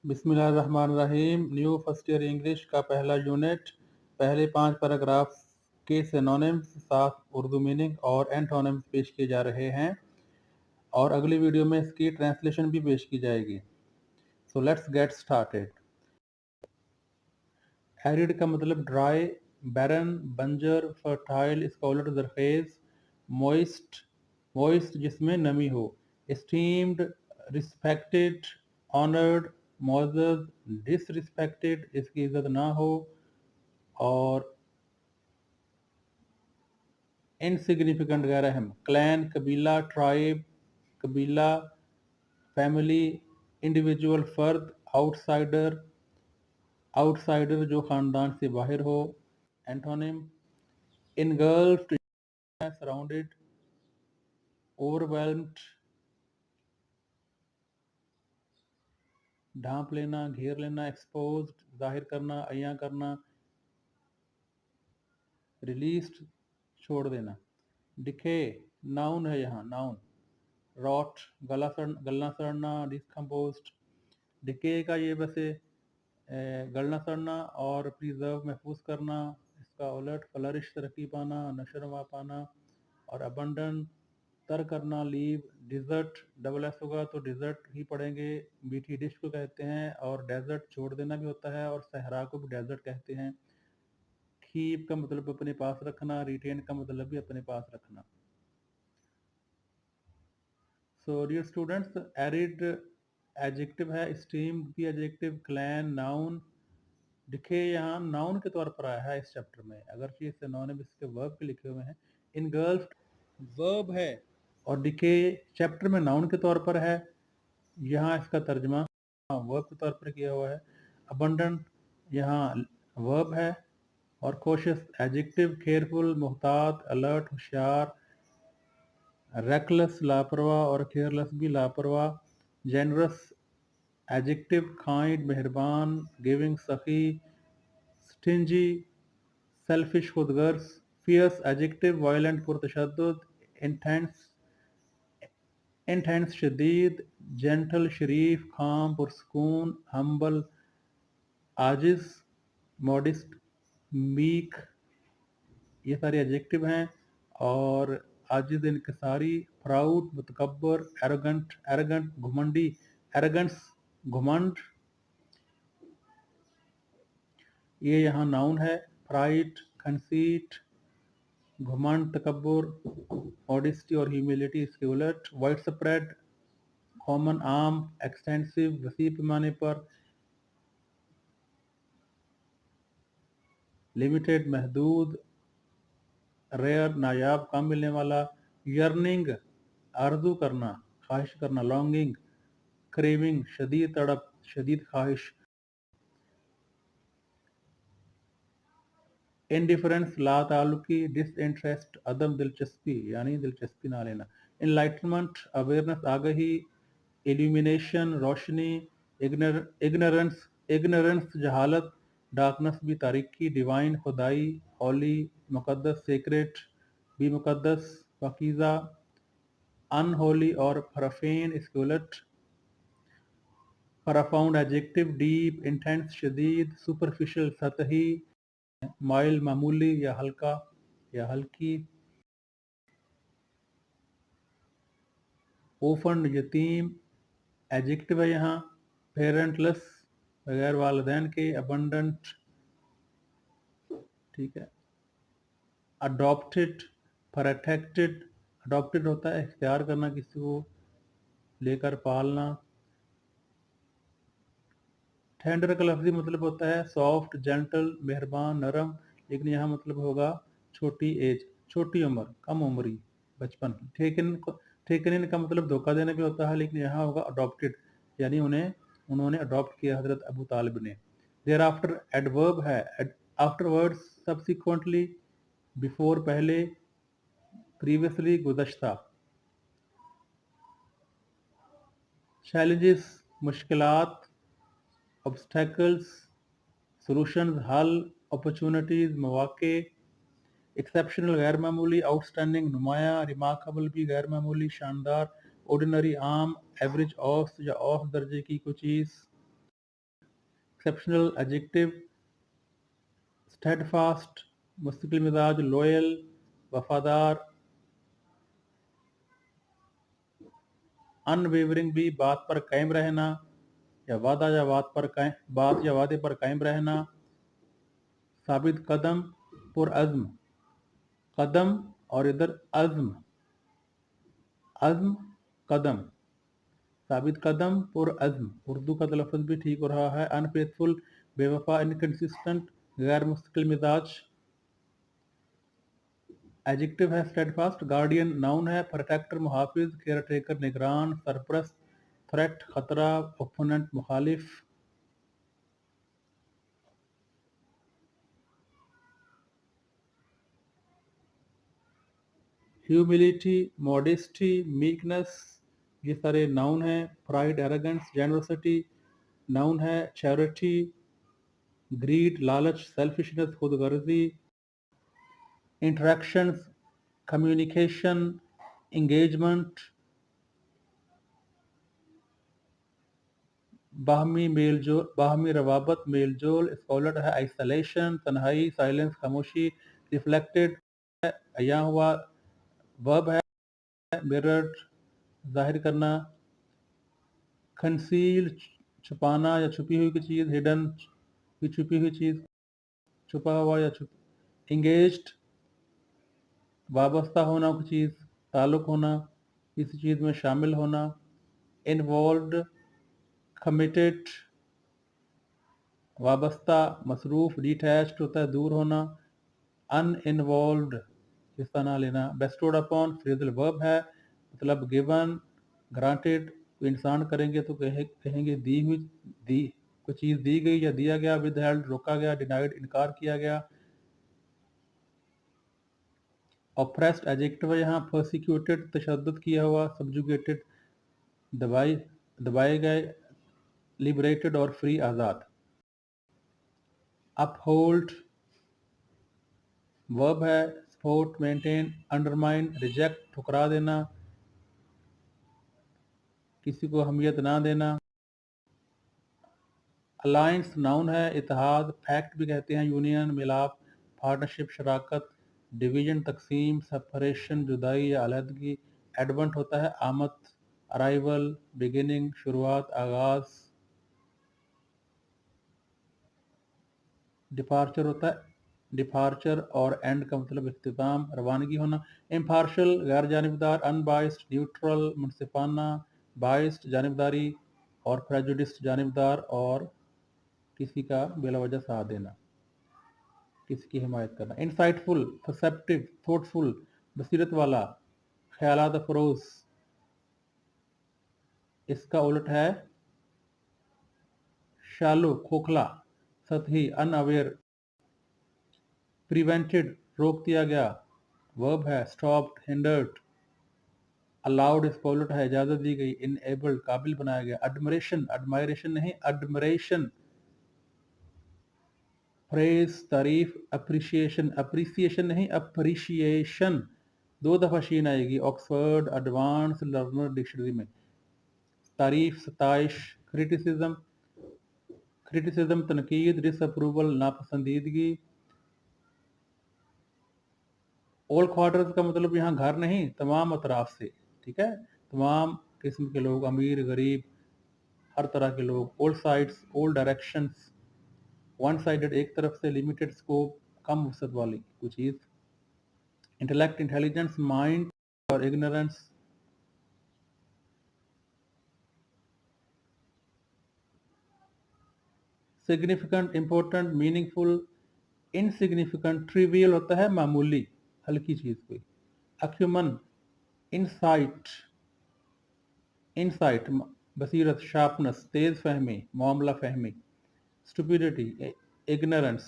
बिस्मिल्लाहिर्रहमानिर्रहीम। New first year English का पहला यूनिट, पहले 5 पैराग्राफ के सिनोनिम्स, साथ उर्दू मीनिंग और एंटोनिम्स पेश किए जा रहे हैं और अगली वीडियो में इसकी ट्रांसलेशन भी पेश की जाएगी। So let's get started. Arid का मतलब ड्राई, बैरन, बंजर, फर्टाइल इसका उलट जरखेज, मॉइस्ट मॉइस्ट जिसमें नमी हो, एस्टीम्ड, रिस्पेक्टेड, ऑनर्ड, मोअज़्ज़ज़, डिसरिस्पेक्टेड इसकी इज्जत ना हो, और इनसिग्निफिकेंट गैर अहम, क्लैन कबीला, ट्राइब कबीला, फैमिली इंडिविजुअल फर्द, आउटसाइडर आउटसाइडर जो ख़ानदान से बाहर हो। एंटोनिम इनगल्फ्ड सराउंडेड, ओवरवेल्म्ड ढांप लेना, घेर लेना, एक्सपोज्ड जाहिर करना, अयां करना, रिलीज्ड छोड़ देना। डिके नाउन है यहाँ, नाउन। रॉट गलना सड़ना, डिस्कम्पोज्ड। डिके का ये वैसे गलना सड़ना और प्रिजर्व महफूज करना, इसका उलट फ्लरिश तरक्की पाना, नशरवा पाना, और अबंडन तर करना, लीव। डिज़र्ट डबल एस होगा तो डिज़र्ट ही पढ़ेंगे, मीठी डिश को कहते हैं, और डेजर्ट छोड़ देना भी होता है, और सहरा को भी डेजर्ट कहते हैं। कीप का मतलब अपने पास रखना, रिटेन का मतलब भी अपने पास रखना। So dear students, arid adjective है, स्टीम्ड भी एडजेक्टिव, क्लैन नाउन, डिके यहाँ नाउन के तौर पर आया है इस चैप्टर में, अगर ये सिनोनिम इसके वर्ब के लिखे हुए हैं। इनगल्फ्ड वर्ब है और डिके चैप्टर में नाउन के तौर पर है, यहाँ इसका तर्जमा वर्ब के तौर पर किया हुआ है। अबंडेंट यहाँ वर्ब है, और कोशिश एडजेक्टिव, केयरफुल मोहतात, अलर्ट होशियार, रेकलेस लापरवाह, और केयरलेस भी लापरवाह। जेनरस एडजेक्टिव, काइंड मेहरबान, गिविंग सखी, स्टिंजी सेल्फिश खुदगर्ज। फियर्स एडजेक्टिव, वायलेंट पुरतशद्दुद, इंटेंस शदीद, जेंटल शरीफ, खाम पुरसकून, हम्बल आजिज, मॉडिस्ट मीक, ये सारे एडजेक्टिव हैं। और आजिज इनकसारी, प्राउड मुतकब्बर, एरोगेंट घुमंडी, एरोगेंस घुमंड, ये यहाँ नाउन है। प्राइड कंसीट, घुमंड तकब्बुर, मॉडिस्टी और ह्यूमिलिटी इसके उलट। वाइड स्प्रेड कॉमन, आम, एक्सटेंसिव वसी पैमाने पर, लिमिटेड महदूद, रेयर नायाब कम मिलने वाला। यर्निंग आरजू करना, ख्वाहिश करना, लॉन्गिंग, क्रेविंग शदीद तड़प, शदीद ख्वाहिश। इंडिफरेंस ला ताल्लुकी, डिसइंटरेस्ट अदम दिलचस्पी यानी दिलचस्पी ना लेना। इनलाइटनमेंट अवेयरनेस आगही, इल्यूमिनेशन रोशनी, इग्नोरेंस जहालत, डार्कनेस भी तारीकी, डिवाइन खुदाई, होली मुकद्दस, सेक्रेट भी मुकद्दस, पाकीज़ा, अनहोली, और परफेन इसके उलट। परफाउंड एडजेक्टिव, डीप, इंटेंस शदीद, सुपरफिशियल सतही, माइल मामूली या हल्का या हल्की। ओफन यतीम एडजेक्टिव है यहाँ। पेरेंटलेस बगैर वालिदैन के, अबंडेंट, ठीक है। अडॉप्टेड प्रोटेक्टेड, अडॉप्टेड होता है इख्तियार करना, किसी को लेकर पालना। टेंडर का लफ्जी मतलब होता है सॉफ्ट, जेंटल, मेहरबान, नरम, लेकिन यहाँ मतलब होगा छोटी एज, छोटी उम्र, कम उम्री, बचपन। टेकन का मतलब धोखा देना भी होता है, लेकिन यहाँ होगा अडॉप्टेड, यानी उन्होंने अडॉप्ट किया हजरत अबू तालिब ने। देयर आफ्टर एडवर्ब है, आफ्टरवर्ड्स सब्सिक्वेंटली, बिफोर पहले, प्रीवियसली गुज़श्ता। चैलेंजेस मुश्किलात, ऑब्स्टेकल्स सॉल्यूशंस हल, अपॉर्चुनिटीज मौके। एक्सेप्शनल गैर मामूली, आउटस्टैंडिंग नुमाया, रिमार्केबल भी गैर मामूली, शानदार। ऑर्डिनरी आम, एवरेज औसत या औसत दर्जे की कोई चीज़। एक्सेप्शनल एडजेक्टिव, स्टेडफास्ट मुस्तकिल मिजाज, लॉयल वफादार, अनवेवरिंग भी बात पर कायम रहना, या वादा या बात या वादे पर कायम रहना, साबित कदम पुरअज़्म, कदम और इधर अज़्म, अज़्म कदम, साबित कदम पुरअज़्म, उर्दू का तलफ़्फ़ुज़ भी ठीक हो रहा है। अनफेथफुल बेवफा, इनकंसिस्टेंट गैर मुस्तकिल मिजाज, एडजेक्टिव है स्टेडफास्ट। गार्डियन नाउन है। प्रोटेक्टर मुहाफिज, केयर टेकर निगरान, सरपरस्त थ्रेट खतरा, ओपोनेंट मुखालिफ। ह्यूमिलिटी, मॉडेस्टी, मीकनेस, ये सारे नाउन हैं। प्राइड, एरोगेंस, जेनरसिटी नाउन है। चैरिटी, ग्रीड, लालच, सेल्फिशनेस, खुदगर्जी। इंटरेक्शंस, कम्युनिकेशन, इंगेजमेंट, बाहमी मेलजोल, बाहमी रवाबत, मेलजोल। इसका उलट है आइसोलेशन, तन्हाई, साइलेंस, खामोशी। रिफ्लेक्टेड यहाँ हुआ वर्ब है। मिरर्ड, जाहिर करना। कंसील, छुपाना या छुपी हुई की चीज़। हिडन, की छुपी हुई चीज़, छुपा हुआ या इंगेज्ड, वाबस्ता होना की चीज़, ताल्लुक़ होना, किसी चीज़ में शामिल होना। इन्वॉल्व्ड, कमिटेड, वाबस्ता, मसरूफ़। डिटैच्ड होता है दूर होना। अनइन्वॉल्व्ड, हिस्सा ना लेना। बेस्टोड अपॉन फ्रेजल वर्ब है, मतलब गिवन, ग्रांटेड। कोई इंसान करेंगे तो कहेंगे दी हुई, दी कोई चीज़ दी गई या दिया गया। विदहेल्ड, रोका गया। डिनाइड, इनकार किया गया। ऑप्रेस्ड एडजेक्टिव है यहाँ। प्रोसिक्यूटेड, तशद्दुद किया हुआ। सब्जुगेटेड, दबाए गए। लिबरेटेड और फ्री, आज़ाद। अपहोल्ड वर्ब है। सपोर्ट, मेंटेन, अंडरमाइन, रिजेक्ट, ठुकरा देना, किसी को अहमियत ना देना। अलायंस नाउन है। इत्तेहाद, फैक्ट भी कहते हैं। यूनियन, मिलाप, पार्टनरशिप, शराकत। डिवीजन, तकसीम, सेपरेशन, जुदाई या अलहदगी। एडवेंट होता है आमद, अराइवल, बिगिनिंग, शुरुआत, आगाज। डिपार्चर होता है, डिपार्चर और एंड का मतलब इख्तिताम, रवानगी होना। इम्पार्शल, गैर जानिबदार। अनबाइस्ड, न्यूट्रल, मुनसिफाना। बाइस्ड, जानिबदारी, और प्रेजुडिस्ड, जानिबदार और किसी का बिला वजह साथ देना, किसी की हिमायत करना। इंसाइटफुल, परसेप्टिव, थॉटफुल, बसीरत वाला, ख्यालात अफरोज। इसका उलट है शालो, खोखला, सतही, अनअवेयर। प्रिवेंटेड, रोक दिया गया, वर्ब है। Stopped, hindered. अलाउड, इसका उलट है इजाज़त दी गई। इनेबल्ड, काबिल बनाया गया। एडमरेशन, एडमायरेशन नहीं, एडमरेशन। प्रेज, तारीफ। अप्रिशिएशन, अप्रिसिएशन नहीं, अप्रिशिएशन। 2 दफ़ा शीन आएगी। ऑक्सफर्ड एडवांस लर्नर डिक्शनरी में। तारीफ, सताइश। क्रिटिसिज्म, क्रिटिसिज्म, तनकीद। डिसअप्रूवल, नापसंदीदगी। ऑल क्वार्टर्स का मतलब यहाँ घर नहीं, तमाम अतराफ से, ठीक है, तमाम किस्म के लोग, अमीर, गरीब, हर तरह के लोग। All sides, all directions. One sided, एक तरफ से। लिमिटेड स्कोप, कम वसत वाली कोई चीज़। इंटेलेक्ट, इंटेलिजेंस, माइंड और ignorance. Significant, important, meaningful. Insignificant, trivial होता है मामूली, हल्की चीज़ कोई। अक्यूमन, इंसाइट, इंसाइट, बसीरत, शार्पनेस, तेज फहमी, मामला फहमी। Stupidity, ignorance.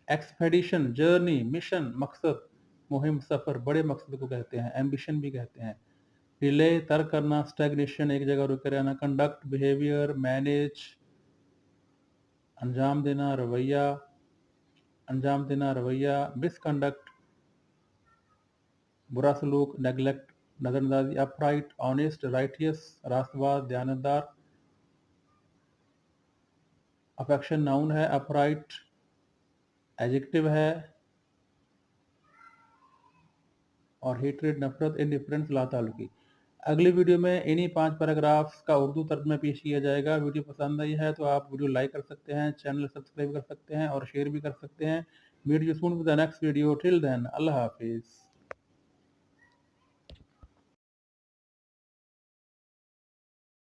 Expedition, journey, mission, मकसद, मुहिम, सफ़र, बड़े मकसद को कहते हैं। एम्बिशन भी कहते हैं। डिले, तर्क करना। स्टैग्नेशन, एक जगह रुके रहना। कंडक्ट, बिहेवियर, मैनेज, अंजाम देना, रवैया, अंजाम देना, रवैया। मिसकंडक्ट, बुरा सलूक, नेगलेक्ट, नज़रअंदाजी। अपराइट, ऑनेस्ट, राइटियस, रास्तबाज, दयानतदार। अफेक्शन नाउन है, अपराइट एडजेक्टिव है, और हेट्रेड नफरत, इंडिफरेंस लाताल्लुकी। अगली वीडियो में इन्हीं 5 पैराग्राफ्स का उर्दू तर्जुमा पेश किया जाएगा। वीडियो पसंद आई है तो आप वीडियो लाइक कर सकते हैं, चैनल सब्सक्राइब कर सकते हैं और शेयर भी कर सकते हैं। Meet you soon with the next video. Till then, अल्लाह हाफिज़।